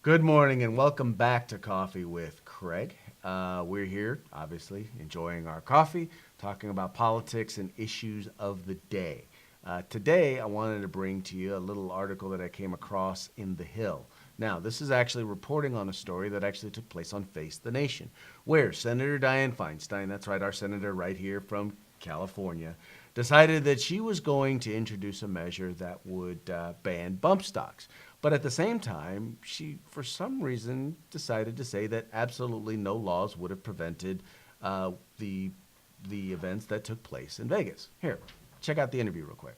Good morning and welcome back to Coffee with Craig. We're here, obviously, enjoying our coffee, talking about politics and issues of the day. Today, I wanted to bring to you a little article that I came across in The Hill. Now, this is actually reporting on a story that actually took place on Face the Nation, where Senator Dianne Feinstein, that's right, our senator right here from California, decided that she was going to introduce a measure that would ban bump stocks. But at the same time, she, for some reason, decided to say that absolutely no laws would have prevented the events that took place in Vegas. Here, check out the interview real quick.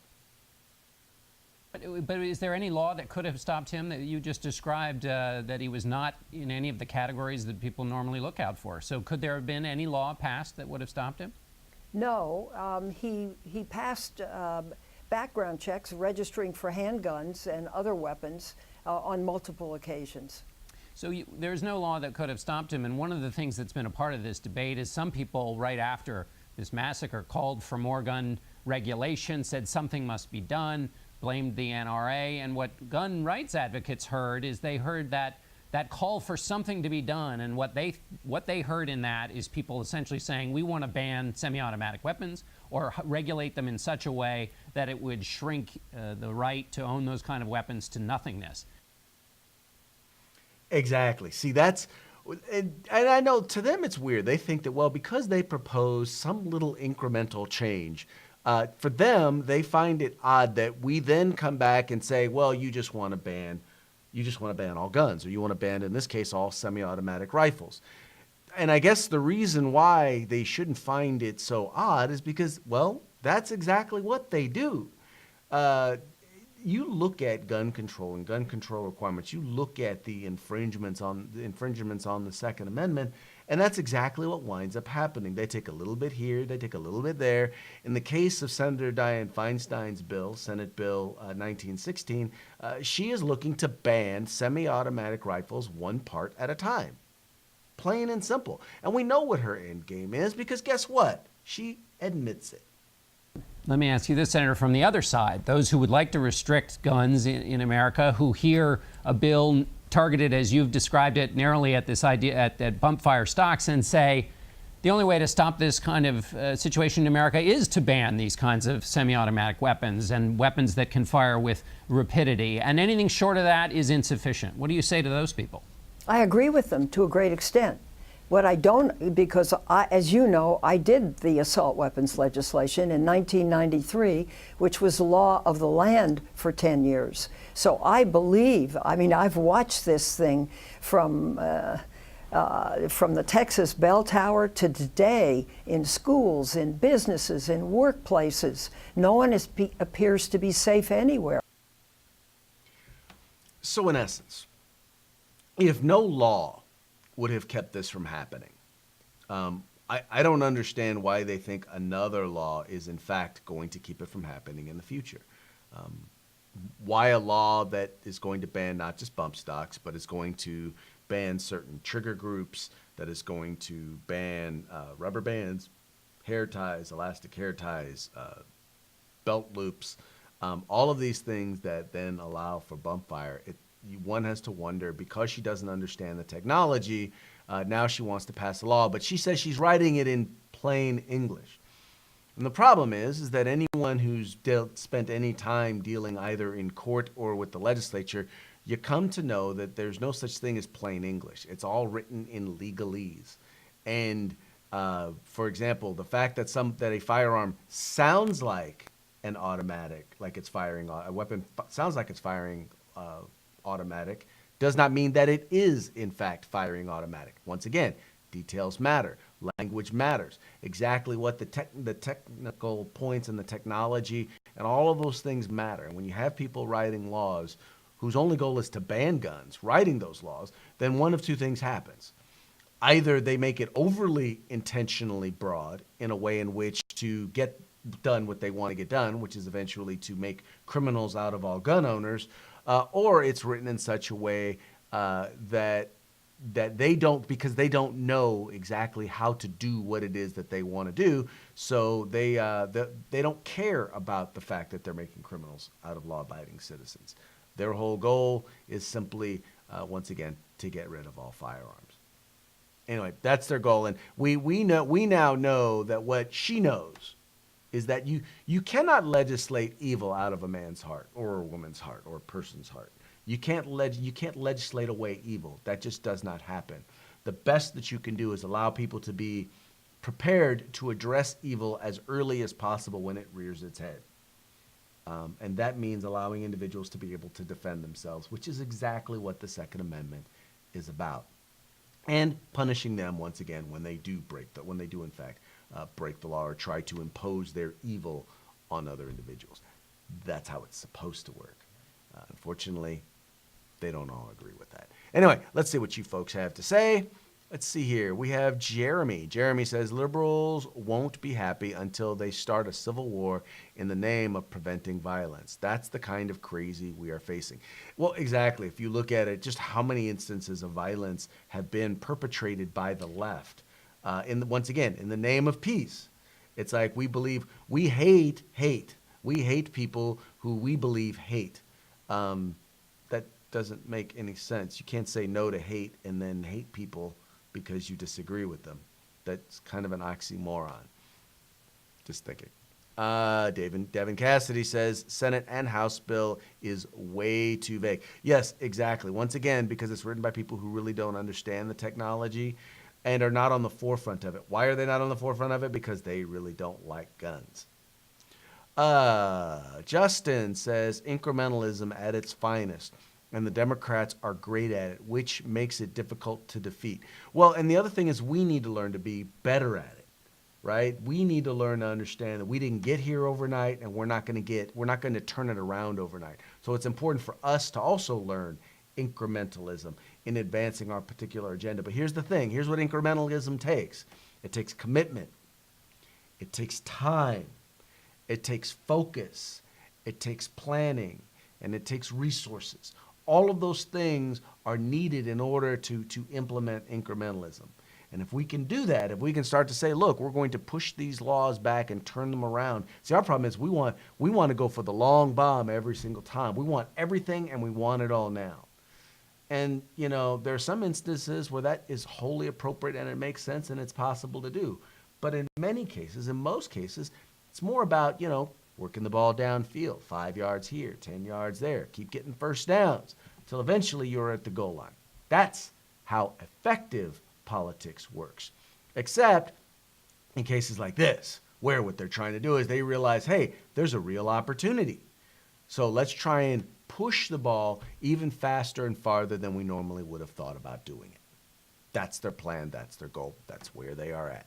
But is there any law that could have stopped him? That you just described that he was not in any of the categories that people normally look out for. So could there have been any law passed that would have stopped him? No, he passed background checks registering for handguns and other weapons on multiple occasions. So there's no law that could have stopped him. And one of the things that's been a part of this debate is some people right after this massacre called for more gun regulation, said something must be done, blamed the NRA. And what gun rights advocates heard is they heard that call for something to be done, and what they heard in that is people essentially saying we want to ban semi-automatic weapons or regulate them in such a way that it would shrink the right to own those kind of weapons to nothingness. Exactly. See, and I know to them it's weird. They think that, well, because they propose some little incremental change, for them, they find it odd that we then come back and say, well, you just want to ban all guns, or you want to ban, in this case, all semi-automatic rifles. And I guess the reason why they shouldn't find it so odd is because, well, that's exactly what they do. You look at gun control and gun control requirements, you look at the infringements on the Second Amendment, and that's exactly what winds up happening. They take a little bit here, they take a little bit there. In the case of Senator Dianne Feinstein's bill, Senate Bill 1916, she is looking to ban semi-automatic rifles one part at a time. Plain and simple. And we know what her end game is because guess what? She admits it. Let me ask you this, Senator, from the other side, those who would like to restrict guns in America, who hear a bill targeted, as you've described it, narrowly at this idea, at bump fire stocks, and say the only way to stop this kind of situation in America is to ban these kinds of semi-automatic weapons and weapons that can fire with rapidity, and anything short of that is insufficient. What do you say to those people? I agree with them to a great extent. What I don't, because as you know, I did the assault weapons legislation in 1993, which was law of the land for 10 years. So I believe, I mean, I've watched this thing from the Texas bell tower to today in schools, in businesses, in workplaces. No one appears to be safe anywhere. So in essence, if no law would have kept this from happening, I don't understand why they think another law is in fact going to keep it from happening in the future. Why a law that is going to ban not just bump stocks, but is going to ban certain trigger groups, that is going to ban rubber bands, hair ties, elastic hair ties, belt loops, all of these things that then allow for bump fire. One has to wonder, because she doesn't understand the technology, now she wants to pass a law, but she says she's writing it in plain English. And the problem is that anyone who's spent any time dealing either in court or with the legislature, you come to know that there's no such thing as plain English. It's all written in legalese. And for example, the fact that a firearm sounds like an automatic, like it's firing a weapon, sounds like it's firing automatic, does not mean that it is in fact firing automatic. Once again, details matter, language matters, exactly what the technical points and the technology and all of those things matter. And when you have people writing laws whose only goal is to ban guns, writing those laws, then one of two things happens. Either they make it overly intentionally broad in a way in which to get done what they want to get done, which is eventually to make criminals out of all gun owners, or it's written in such a way that they don't, because they don't know exactly how to do what it is that they want to do. So they don't care about the fact that they're making criminals out of law-abiding citizens. Their whole goal is simply, once again, to get rid of all firearms. Anyway, that's their goal, and we now know that what she knows is that you cannot legislate evil out of a man's heart or a woman's heart or a person's heart. You can't legislate away evil. That just does not happen. The best that you can do is allow people to be prepared to address evil as early as possible when it rears its head. And that means allowing individuals to be able to defend themselves, which is exactly what the Second Amendment is about. And punishing them once again when they do in fact break the law or try to impose their evil on other individuals. That's how it's supposed to work. Unfortunately, they don't all agree with that. Anyway, let's see what you folks have to say. Let's see here. We have Jeremy. Jeremy says, liberals won't be happy until they start a civil war in the name of preventing violence. That's the kind of crazy we are facing. Well, exactly. If you look at it, just how many instances of violence have been perpetrated by the left, once again, in the name of peace. It's like we hate hate. We hate people who we believe hate. That doesn't make any sense. You can't say no to hate and then hate people because you disagree with them. That's kind of an oxymoron. Just thinking. Devin Cassidy says, Senate and House bill is way too vague. Yes, exactly. Once again, because it's written by people who really don't understand the technology and are not on the forefront of it. Why are they not on the forefront of it? Because they really don't like guns. Justin says, incrementalism at its finest. And the Democrats are great at it, which makes it difficult to defeat. Well, and the other thing is we need to learn to be better at it, right? We need to learn to understand that we didn't get here overnight, and we're not going to turn it around overnight. So it's important for us to also learn incrementalism in advancing our particular agenda. But here's the thing. Here's what incrementalism takes. It takes commitment. It takes time. It takes focus. It takes planning. And it takes resources. All of those things are needed in order to implement incrementalism. And if we can do that, if we can start to say, look, we're going to push these laws back and turn them around. See, our problem is we want to go for the long bomb every single time. We want everything and we want it all now. And, there are some instances where that is wholly appropriate and it makes sense and it's possible to do. But in most cases, it's more about, working the ball downfield, 5 yards here, 10 yards there. Keep getting first downs until eventually you're at the goal line. That's how effective politics works. Except in cases like this, where what they're trying to do is they realize, hey, there's a real opportunity. So let's try and push the ball even faster and farther than we normally would have thought about doing it. That's their plan. That's their goal. That's where they are at.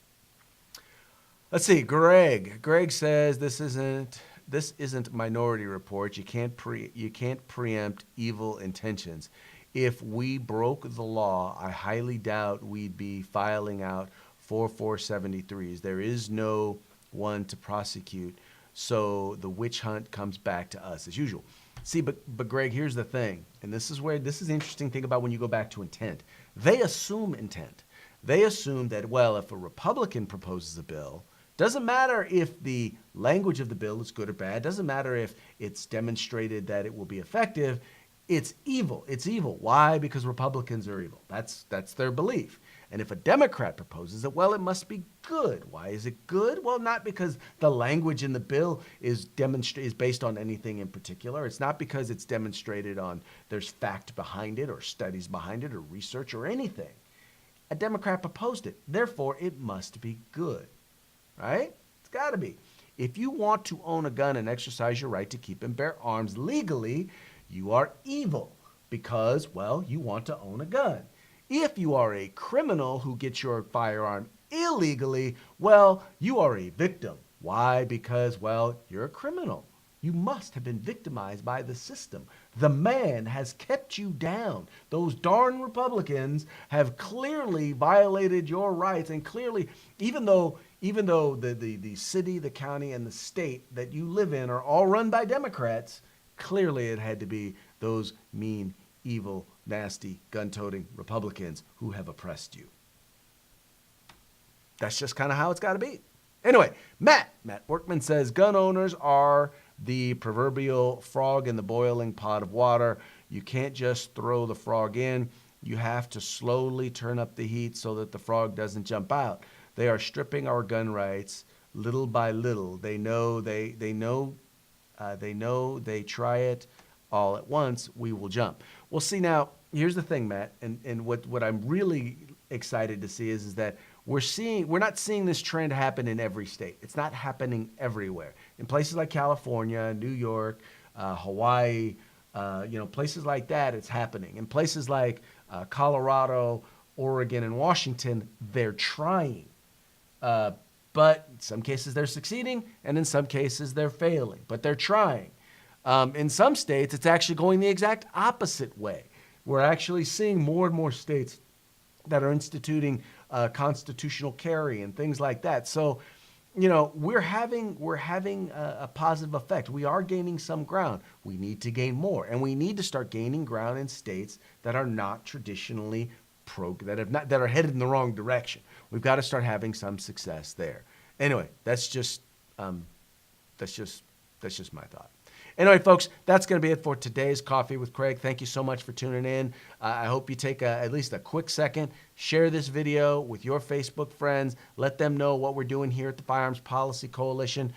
Let's see, Greg. Greg says this isn't Minority Report. You can't preempt evil intentions. If we broke the law, I highly doubt we'd be filing out 4473s. There is no one to prosecute, so the witch hunt comes back to us as usual. See, but Greg, here's the thing, and this is the interesting thing about when you go back to intent. They assume intent. They assume that, well, if a Republican proposes a bill, doesn't matter if the language of the bill is good or bad. Doesn't matter if it's demonstrated that it will be effective. It's evil. It's evil. Why? Because Republicans are evil. That's their belief. And if a Democrat proposes it, well, it must be good. Why is it good? Well, not because the language in the bill is based on anything in particular. It's not because it's demonstrated on there's fact behind it or studies behind it or research or anything. A Democrat proposed it. Therefore, it must be good. Right? It's got to be. If you want to own a gun and exercise your right to keep and bear arms legally, you are evil because, well, you want to own a gun. If you are a criminal who gets your firearm illegally, well, you are a victim. Why? Because, well, you're a criminal. You must have been victimized by the system. The man has kept you down. Those darn Republicans have clearly violated your rights, and clearly, even though the city, the county, and the state that you live in are all run by Democrats, clearly it had to be those mean, evil nasty, gun-toting Republicans who have oppressed you. That's just kind of how it's got to be. Anyway, Matt Workman says gun owners are the proverbial frog in the boiling pot of water. You can't just throw the frog in. You have to slowly turn up the heat so that the frog doesn't jump out. They are stripping our gun rights little by little. They know they try it all at once, we will jump. Well, see, now here's the thing, Matt, and what I'm really excited to see is that we're not seeing this trend happen in every state. It's not happening everywhere. In places like California, New York, Hawaii, places like that, it's happening. In places like Colorado, Oregon, and Washington, they're trying. But in some cases they're succeeding, and in some cases they're failing. But they're trying. In some states, it's actually going the exact opposite way. We're actually seeing more and more states that are instituting constitutional carry and things like that. So, we're having a positive effect. We are gaining some ground. We need to gain more, and we need to start gaining ground in states that are not traditionally that are headed in the wrong direction. We've got to start having some success there. Anyway, that's just my thought. Anyway, folks, that's going to be it for today's Coffee with Craig. Thank you so much for tuning in. I hope you take at least a quick second, share this video with your Facebook friends. Let them know what we're doing here at the Firearms Policy Coalition.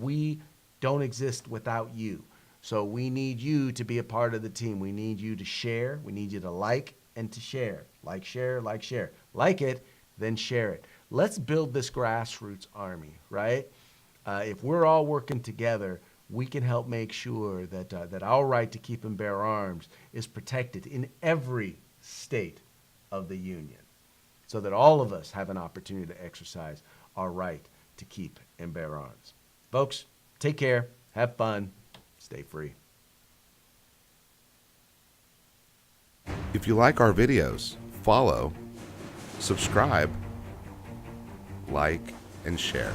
We don't exist without you. So we need you to be a part of the team. We need you to share. We need you to like and to share. Like, share, like, share. Like it, then share it. Let's build this grassroots army, right? If we're all working together, we can help make sure that our right to keep and bear arms is protected in every state of the union, so that all of us have an opportunity to exercise our right to keep and bear arms. Folks, take care, have fun, stay free. If you like our videos, follow, subscribe, like, and share.